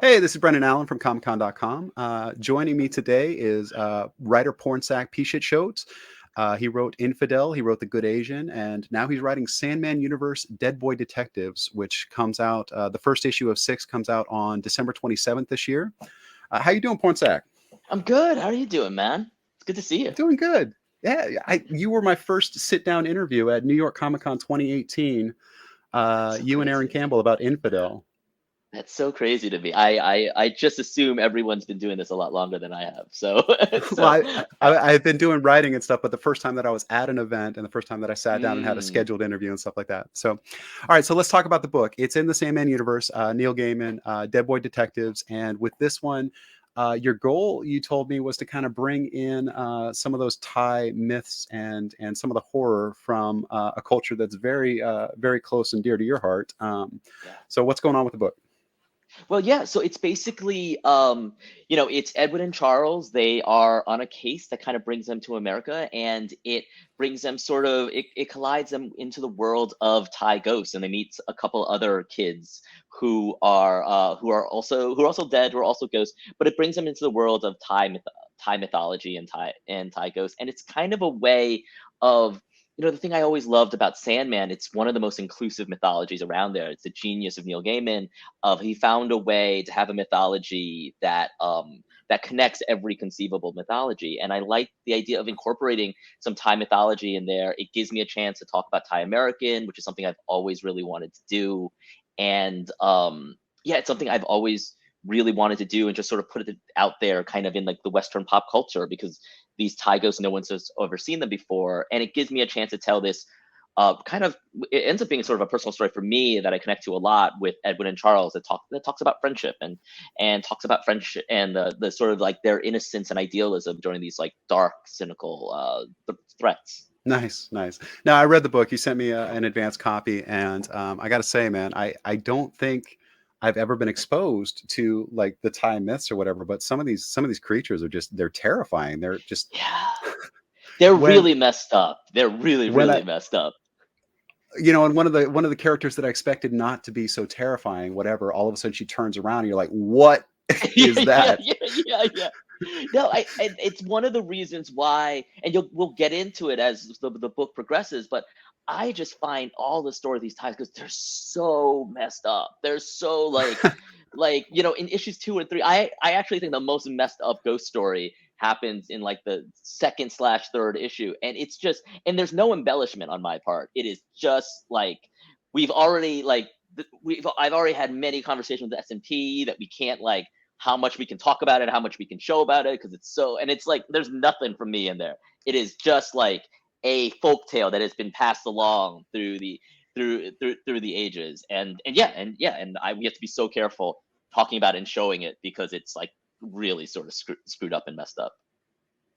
Hey, this is Brendan Allen from ComicCon.com. Joining me today is writer Pornsak Pichetshote. He wrote Infidel, he wrote The Good Asian, and now he's writing Sandman Universe Deadboy Detectives, which comes out, the first issue of 6 comes out on December 27th this year. How you doing, Pornsak? I'm good. How are you doing, man? It's good to see you. Doing good. Yeah, you were my first sit-down interview at New York Comic Con 2018, That's so you and Aaron crazy. Campbell about Infidel. That's so crazy to me. I just assume everyone's been doing this a lot longer than I have. So Well, so I've been doing writing and stuff, but the first time that I was at an event and the first time that I sat down and had a mm, scheduled interview and stuff like that. So, all right, so let's talk about the book. It's in the Sandman universe, Neil Gaiman, Deadboy Detectives, and with this one, your goal, you told me, was to kind of bring in some of those Thai myths and some of the horror from a culture that's very close and dear to your heart. yeah. So, what's going on with the book? Well, yeah, so it's basically, it's Edwin and Charles. They are on a case that kind of brings them to America, and it brings them it collides them into the world of Thai ghosts, and they meet a couple other kids who are also dead, who are also ghosts, but it brings them into the world of Thai mythology and Thai ghosts, and it's kind of a way of the thing I always loved about Sandman. It's one of the most inclusive mythologies around there. It's the genius of Neil Gaiman of he found a way to have a mythology that connects every conceivable mythology. And I like the idea of incorporating some Thai mythology in there. It gives me a chance to talk about Thai American, which is something I've always really wanted to do. And yeah, it's something I've always really wanted to do and just sort of put it out there kind of in like the Western pop culture because these Thai ghosts, no one's ever seen them before. And it gives me a chance to tell this kind of it ends up being sort of a personal story for me that I connect to a lot with Edwin and Charles that talks about friendship and talks about friendship and the sort of like their innocence and idealism during these like dark, cynical threats. Nice, nice. Now I read the book. You sent me an advanced copy, and I got to say, man, I don't think I've ever been exposed to like the Thai myths or whatever. But some of these creatures are just they're terrifying. They're just Yeah, they're when really messed up. They're really, when really I messed up. and one of the characters that I expected not to be so terrifying, whatever, all of a sudden she turns around and you're like, what is Yeah, yeah, that? yeah, yeah, yeah. No, and it's one of the reasons why, and we'll get into it as the book progresses, but I just find all the story of these ties because they're so messed up. They're so in issues 2 and 3, I actually think the most messed up ghost story happens in like the second/third issue, and it's just and there's no embellishment on my part. It is just like we've already like we've I've already had many conversations with S&P that we can't like how much we can talk about it, how much we can show about it, because it's so and it's like there's nothing from me in there. It is just like a folk tale that has been passed along through the ages, and we have to be so careful talking about it and showing it because it's like really sort of screwed up and messed up.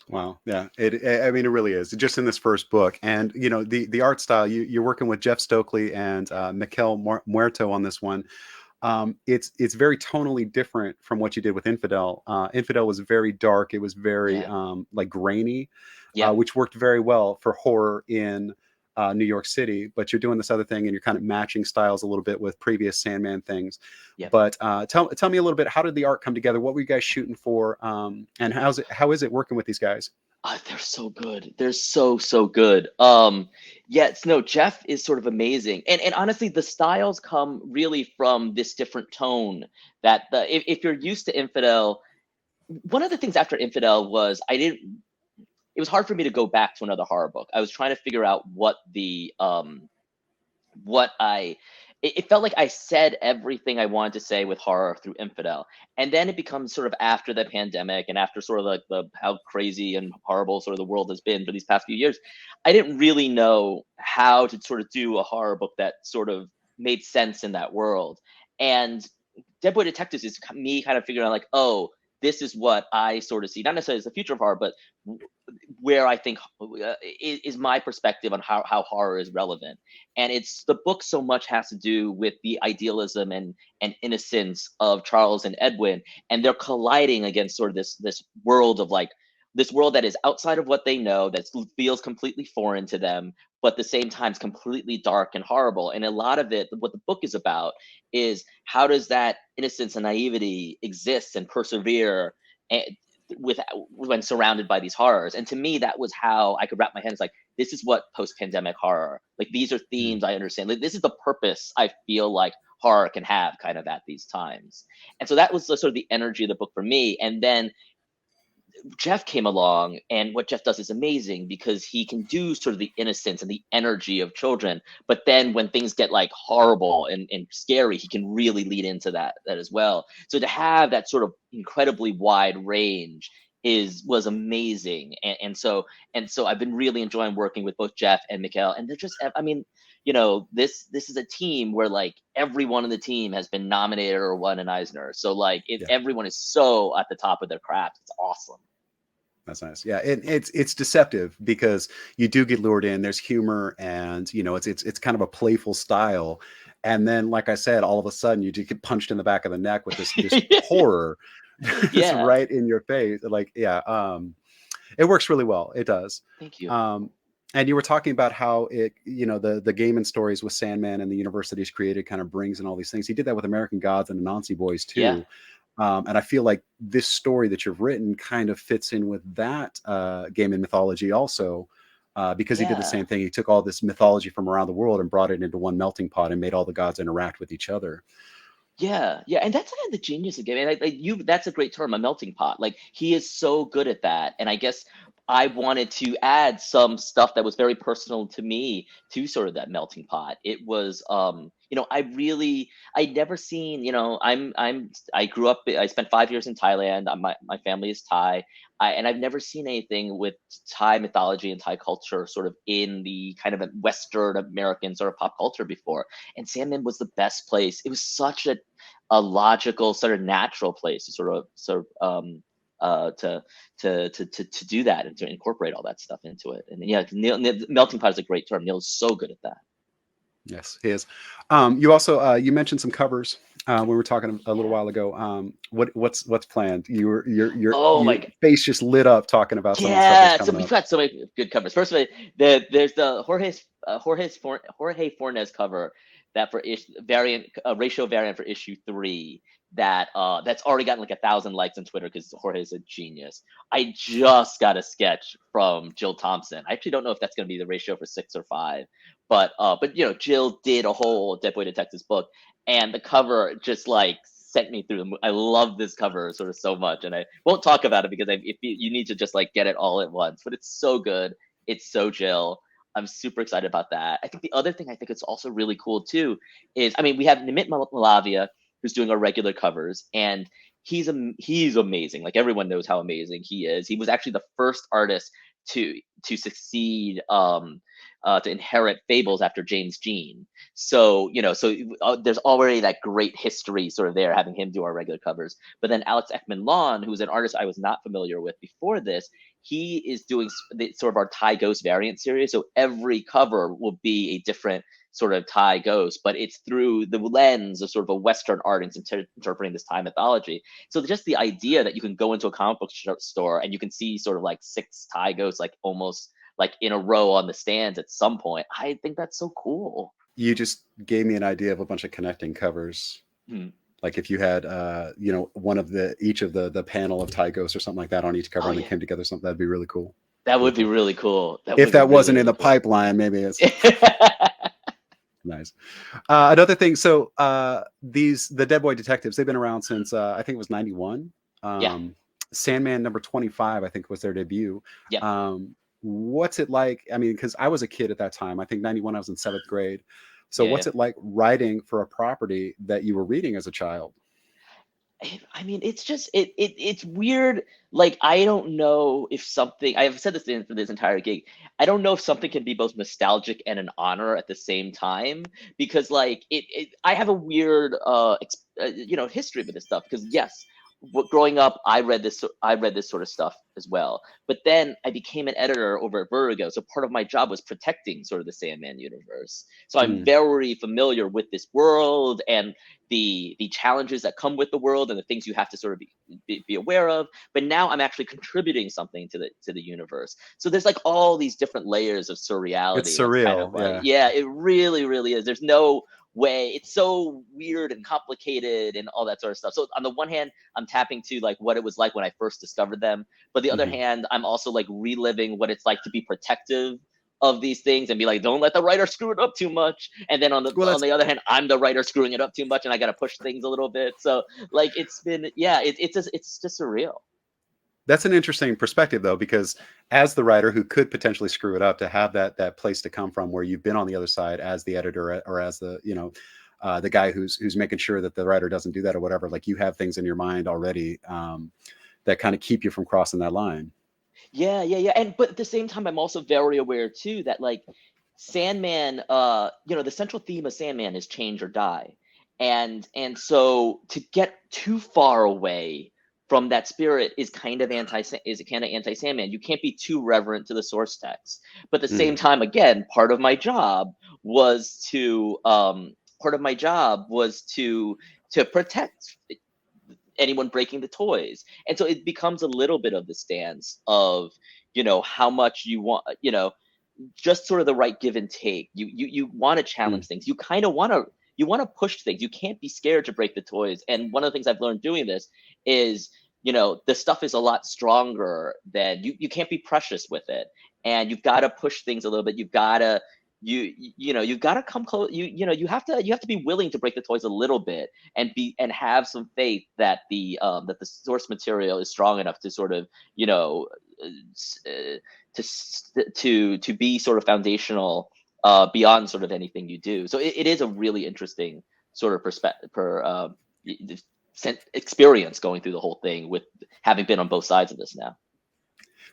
Wow, yeah, I mean, it really is. Just in this first book, and the art style. You're working with Jeff Stokely and Mikel Muerto on this one. It's very tonally different from what you did with Infidel. Infidel was very dark. It was very Yeah, like grainy, yeah, which worked very well for horror in New York City. But you're doing this other thing, and you're kind of matching styles a little bit with previous Sandman things. yeah. But tell me a little bit. How did the art come together? What were you guys shooting for? And how is it working with these guys? They're so good. They're so good. Yes, no, Jeff is sort of amazing, and honestly, the styles come really from this different tone that if you're used to Infidel, one of the things after Infidel was I didn't. It was hard for me to go back to another horror book. I was trying to figure out what it felt like I said everything I wanted to say with horror through Infidel. And then it becomes sort of after the pandemic and after sort of like the how crazy and horrible sort of the world has been for these past few years. I didn't really know how to sort of do a horror book that sort of made sense in that world. And Dead Boy Detectives is me kind of figuring out like, oh, this is what I sort of see, not necessarily as the future of horror, but where I think is my perspective on how horror is relevant. And it's the book so much has to do with the idealism and innocence of Charles and Edwin, and they're colliding against sort of this world of like this world that is outside of what they know, that feels completely foreign to them, but at the same time it's completely dark and horrible. And a lot of it, what the book is about, is how does that innocence and naivety exist and persevere, and with when surrounded by these horrors. And to me, that was how I could wrap my head. It's like, this is what post-pandemic horror, like, these are Mhm. themes I understand, like, this is the purpose I feel like horror can have kind of at these times. And so that was the sort of the energy of the book for me. And then Jeff came along, and what Jeff does is amazing because he can do sort of the innocence and the energy of children, but then when things get like horrible and scary, he can really lead into that as well. So to have that sort of incredibly wide range is was amazing. And so I've been really enjoying working with both Jeff and Mikhail, and they're just, I mean, this is a team where like everyone on the team has been nominated or won an Eisner. So like Yeah. everyone is so at the top of their craft. It's awesome. That's nice. Yeah, it's deceptive because you do get lured in. There's humor, and it's kind of a playful style, and then, like I said, all of a sudden you just get punched in the back of the neck with this horror, it's Yeah, right in your face. Like, yeah, it works really well. It does. thank you. Um, and you were talking about how the game and stories with Sandman and the universe that he's created kind of brings in all these things. He did that with American Gods and Anansi Boys Yeah, too. And I feel like this story that you've written kind of fits in with that game and mythology also, because he did the yeah. same thing. He took all this mythology from around the world and brought it into one melting pot and made all the gods interact with each other. Yeah, yeah, and that's kind of the genius of gaming. Like you, that's a great term, a melting pot. Like he is so good at that, and I guess I wanted to add some stuff that was very personal to me to sort of that melting pot. It was, I'd never seen, I grew up, I spent 5 years in Thailand. My family is Thai, and I've never seen anything with Thai mythology and Thai culture sort of in the kind of a Western American sort of pop culture before. And Sandman was the best place. It was such a logical, sort of natural place to uh to to do that and to incorporate all that stuff into it. And yeah, melting pot is a great term. Neil's so good at that. Yes, he is. You also you mentioned some covers when we were talking a little Yeah. while ago. What's planned? Oh Your my god. face just lit up talking about some of the stuff that's Yeah, so coming we've up. got so many good covers. First of all, there's the Jorge Fornes cover that for variant ratio variant for issue 3 that's already gotten like 1,000 likes on Twitter because Jorge is a genius. I just got a sketch from Jill Thompson. I actually don't know if that's going to be the ratio for 6 or 5, but Jill did a whole Deadboy Detectives book, and the cover just like sent me through I love this cover sort of so much, and I won't talk about it because if you need to just like get it all at once. But it's so good. It's so Jill. I'm super excited about that. I think the other thing I think it's also really cool too is, I mean, we have Nimit Malavia who's doing our regular covers, and he's amazing. Like everyone knows how amazing he is. He was actually the first artist to succeed, to inherit Fables after James Jean. So there's already that great history sort of there, having him do our regular covers. But then Alex Ekman Lawn, who's an artist I was not familiar with before this, he is doing sort of our Thai Ghost variant series. So every cover will be a different sort of Thai ghost, but it's through the lens of sort of a Western art and interpreting this Thai mythology. So just the idea that you can go into a comic book store and you can see sort of like 6 Thai ghosts, like almost like in a row on the stands at some point. I think that's so cool. You just gave me an idea of a bunch of connecting covers. Hmm. Like if you had, one of each of the panel of Thai ghosts or something like that on each cover, Oh and they yeah, came together, something that'd be really cool. that Really would be cool. really cool. That If would be that really wasn't in really the cool. pipeline, maybe it's nice. Another thing. So the Dead Boy Detectives, they've been around since I think it was '91. Yeah, Sandman number 25, I think, was their debut. yep, What's it like? I mean, because I was a kid at that time. I think '91, I was in 7th grade. So yeah, yeah. what's it like writing for a property that you were reading as a child? I mean, it's just it's weird. Like, I don't know if something, I've said this for this entire gig. I don't know if something can be both nostalgic and an honor at the same time, because like I have a weird history with this stuff, because yes, growing up, I read this sort of stuff as well. But then I became an editor over at Vertigo, so part of my job was protecting sort of the Sandman universe. So I'm Mm. very familiar with this world and the challenges that come with the world and the things you have to sort of be aware of. But now I'm actually contributing something to the universe. So there's like all these different layers of It's surreality. That's kind of surreal. like, Yeah. yeah, it really, really is. There's no way. It's so weird and complicated and all that sort of stuff. So on the one hand, I'm tapping to like what it was like when I first discovered them. But the other Mhm. hand, I'm also like reliving what it's like to be protective of these things and be like, don't let the writer screw it up too much. And then Well, on that's the other hand, I'm the writer screwing it up too much, and I got to push things a little bit. So like it's been, yeah, it's just surreal. That's an interesting perspective, though, because as the writer who could potentially screw it up, to have that place to come from where you've been on the other side as the editor or as the the guy who's making sure that the writer doesn't do that or whatever. Like you have things in your mind already that kind of keep you from crossing that line. Yeah, yeah, yeah. And but at the same time, I'm also very aware too that like Sandman, the central theme of Sandman is change or die. And so to get too far away from that spirit is kind of anti Sandman. You can't be too reverent to the source text. But at the same Mm, time, again, was to part of my job was to protect anyone breaking the toys. And so it becomes a little bit of the stance of, how much you want, just sort of the right give and take. You want to mm, challenge things. You want to push things. You can't be scared to break the toys. And one of the things I've learned doing this is, the stuff is a lot stronger than you can't be precious with it. And you've got to push things a little bit. You've got to come close. You have to be willing to break the toys a little bit and have some faith that the source material is strong enough to sort of uh, to be sort of foundational beyond sort of anything you do. So it is a really interesting sort of perspective experience going through the whole thing with having been on both sides of this now.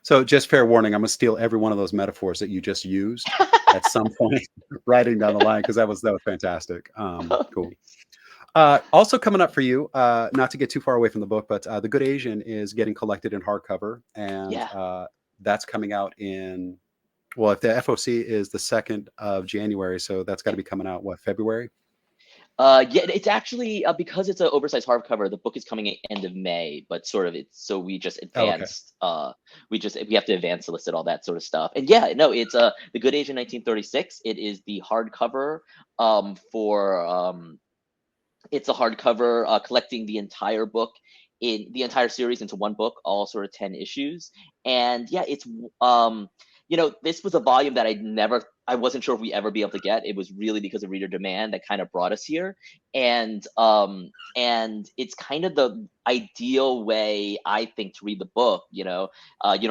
So, just fair warning, I'm gonna steal every one of those metaphors that you just used at some point, writing down the line because that was fantastic. Cool. Also coming up for you, not to get too far away from the book, but The Good Asian is getting collected in hardcover, and Yeah. that's coming out in, well, if the FOC is the 2nd of January, so that's got to Yep. be coming out what, February? Yeah, it's actually because it's an oversized hardcover. The book is coming at end of May, but sort of it's so we just Oh, okay. advanced. We have to advance solicit all that sort of stuff. And yeah, no, it's The Good Age in 1936. It is the hardcover for it's a hardcover collecting the entire book in the entire series into one book, all sort of 10 issues. And yeah, it's this was a volume that I wasn't sure if we ever be able to get. It was really because of reader demand that kind of brought us here. And it's kind of the ideal way I think to read the book. You don't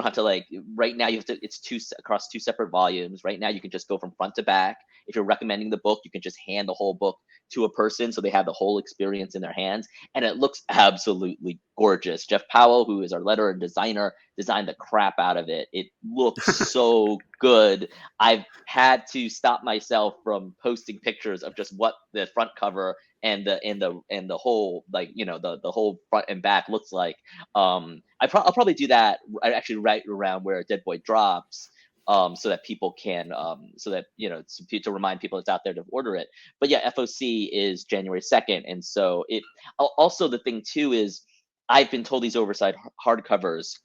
have to like right now. You have to. It's across two separate volumes. Right now, you can just go from front to back. If you're recommending the book, you can just hand the whole book to a person so they have the whole experience in their hands, and it looks absolutely gorgeous. Jeff Powell, who is our letterer and designer, designed the crap out of it. It looks so good. I've had to stop myself from posting pictures of just what the front cover and the whole the whole front and back looks like. I'll probably do that actually right around where Dead Boy drops, so that people can so that to remind people it's out there to order it. But yeah, FOC is January 2nd, and so it also the thing too is I've been told these oversized hardcovers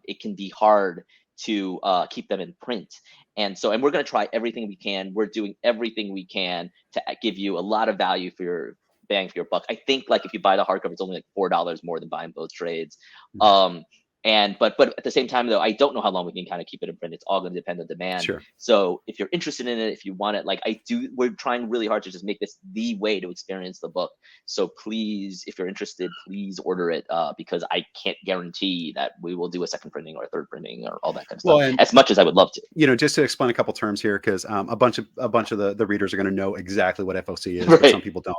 it can be hard to keep them in print. And we're going to try everything we can. We're doing everything we can to give you a lot of value for your bang for your buck. I think like if you buy the hardcover, it's only like $4 more than buying both trades. Um, but at the same time though, I don't know how long we can kind of keep it in print. It's all going to depend on demand. Sure. So if you're interested in it, if you want it, like we're trying really hard to just make this the way to experience the book. So please, if you're interested, please order it because I can't guarantee that we will do a second printing or a third printing or all that kind of stuff Well, and as much as I would love to. just to explain a couple terms here, because a bunch of the readers are going to know exactly what FOC is, but Right. some people don't.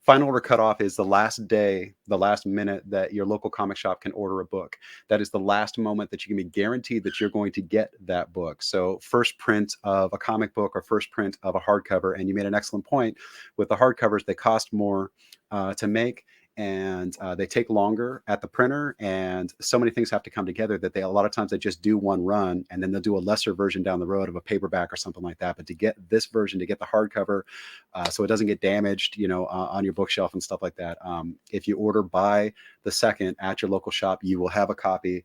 Final order cutoff is the last day, the last minute that your local comic shop can order a book. That is the last moment that you can be guaranteed that you're going to get that book. So first print of a comic book or first print of a hardcover, and you made an excellent point with the hardcovers. They cost more to make, and they take longer at the printer, and so many things have to come together that a lot of times they just do one run, and then they'll do a lesser version down the road of a paperback or something like that. But to get this version, to get the hardcover, so it doesn't get damaged, on your bookshelf and stuff like that. If you order by the second at your local shop, you will have a copy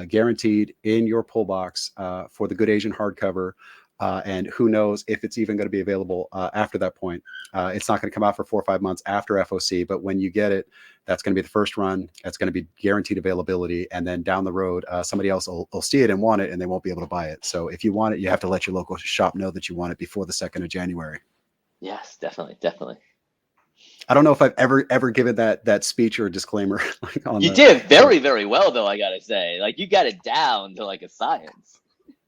guaranteed in your pull box for the Good Asian hardcover. And who knows if it's even going to be available after that point. It's not going to come out for 4 or 5 months after FOC, but when you get it, that's going to be the first run. That's going to be guaranteed availability. And then down the road, somebody else will see it and want it, and they won't be able to buy it. So if you want it, you have to let your local shop know that you want it before the 2nd of January. Yes, definitely, definitely. I don't know if I've ever given that speech or disclaimer on You the. did very, very well, though. I gotta say, like, you got it down to like a science.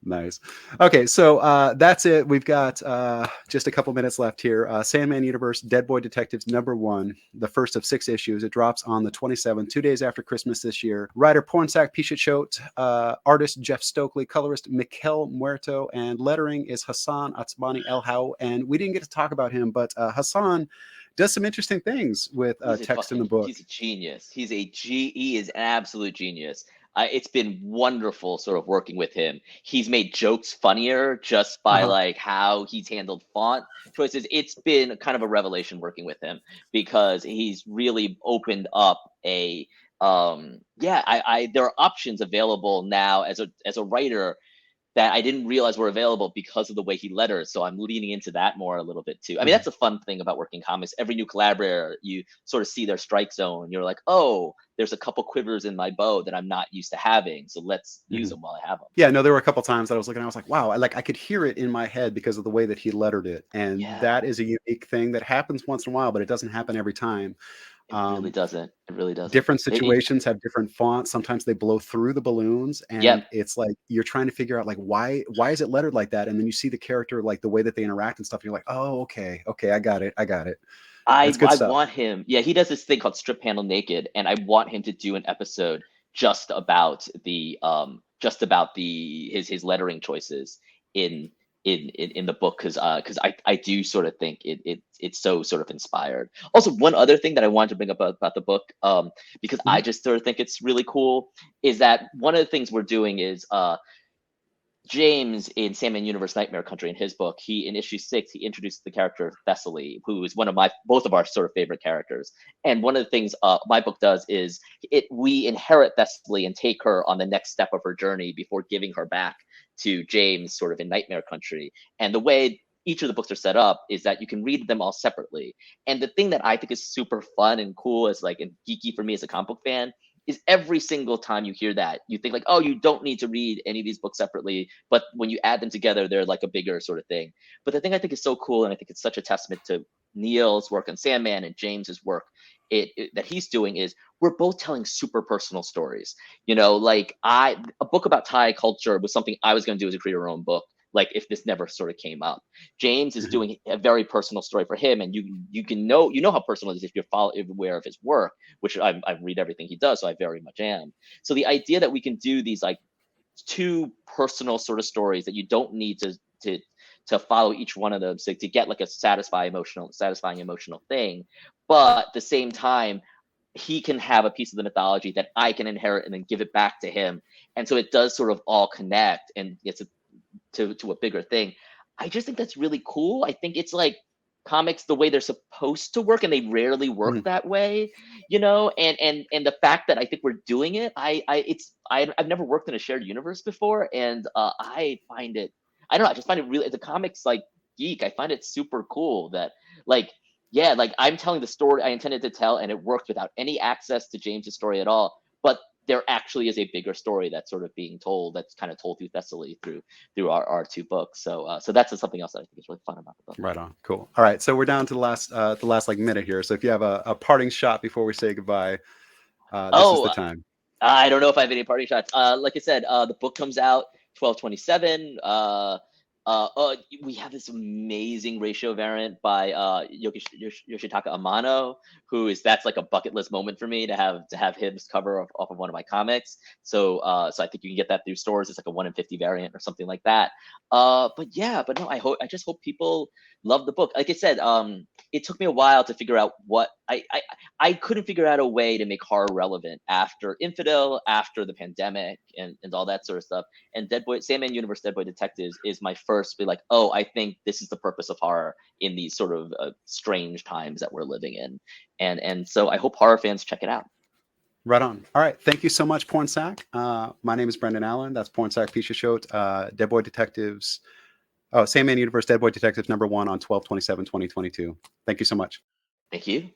Nice. Okay, so that's it. We've got just a couple minutes left here. Sandman Universe, Deadboy Detectives #1, the first of 6 issues. It drops on the 27th, 2 days after Christmas this year. Writer Pornsak Pichetshote, artist Jeff Stokely, colorist Mikel Muerto, and lettering is Hassan Atsmani El Hau. And we didn't get to talk about him, but Hassan does some interesting things with text in the book. He's a genius. He is an absolute genius. It's been wonderful sort of working with him. He's made jokes funnier just by like how he's handled font choices. It's been kind of a revelation working with him because he's really opened up a there are options available now as a writer that I didn't realize were available because of the way he letters. So I'm leaning into that more a little bit too. I mean, that's a fun thing about working comics. Every new collaborator, you sort of see their strike zone. You're like, oh, there's a couple quivers in my bow that I'm not used to having. So let's use them while I have them. Yeah, no, there were a couple times that I was looking, I was like, wow, I could hear it in my head because of the way that he lettered it. And that is a unique thing that happens once in a while, but it doesn't happen every time. It really doesn't. It really doesn't. Different situations have different fonts. Sometimes they blow through the balloons, and it's like you're trying to figure out like why is it lettered like that, and then you see the character, like the way that they interact and stuff. And you're like, oh, okay, I got it. I want him. Yeah, he does this thing called Strip Panel Naked, and I want him to do an episode just about his lettering choices in the book because I do sort of think it's so sort of inspired. Also, one other thing that I wanted to bring up about the book because I just sort of think it's really cool is that one of the things we're doing is James in Sandman Universe Nightmare Country in his book, in issue 6, he introduced the character of Thessaly, who is both of our sort of favorite characters. And one of the things my book does is we inherit Thessaly and take her on the next step of her journey before giving her back to James sort of in Nightmare Country. And the way each of the books are set up is that you can read them all separately. And the thing that I think is super fun and cool and geeky for me as a comic book fan is every single time you hear that, you think like, oh, you don't need to read any of these books separately. But when you add them together, they're like a bigger sort of thing. But the thing I think is so cool, and I think it's such a testament to Neil's work on Sandman and James's work that he's doing is we're both telling super personal stories. Like a book about Thai culture was something I was going to do as a creator own book. Like if this never sort of came up, James is doing a very personal story for him, and you know how personal it is if you're aware of his work, which I read everything he does, so I very much am. So the idea that we can do these like 2 personal sort of stories that you don't need to follow each one of them to get like a satisfying emotional thing, but at the same time he can have a piece of the mythology that I can inherit and then give it back to him, and so it does sort of all connect and it's to a bigger thing. I just think that's really cool. I think it's like comics the way they're supposed to work, and they rarely work that way, and the fact that I think we're doing it, I've never worked in a shared universe before, and I find it, I don't know, I just find it really, as a comics like geek, I find it super cool that like I'm telling the story I intended to tell, and it worked without any access to James's story at all, but there actually is a bigger story that's sort of being told, that's kind of told through Thessaly through our 2 books. So that's something else that I think is really fun about the book. Right on. Cool. All right. So we're down to the last like minute here. So if you have a parting shot before we say goodbye, this is the time. I don't know if I have any parting shots. Like I said, the book comes out 12/27. We have this amazing ratio variant by Yoshitaka Amano, that's like a bucket list moment for me to have his cover off of one of my comics. So I think you can get that through stores. It's like a 1 in 50 variant or something like that. But no, I just hope people love the book. Like I said, it took me a while to figure out what I I couldn't figure out a way to make horror relevant after Infidel, after the pandemic, and all that sort of stuff. And Sandman Universe, Deadboy Detectives is my first be like, oh, I think this is the purpose of horror in these sort of strange times that we're living in. And so I hope horror fans check it out. Right on. All right. Thank you so much, Pornsak. My name is Brendan Allen. That's Pornsak Pichetshote, Deadboy Detectives. Oh, Sandman Universe, Deadboy Detectives #1 on 12/27/2022. Thank you so much. Thank you.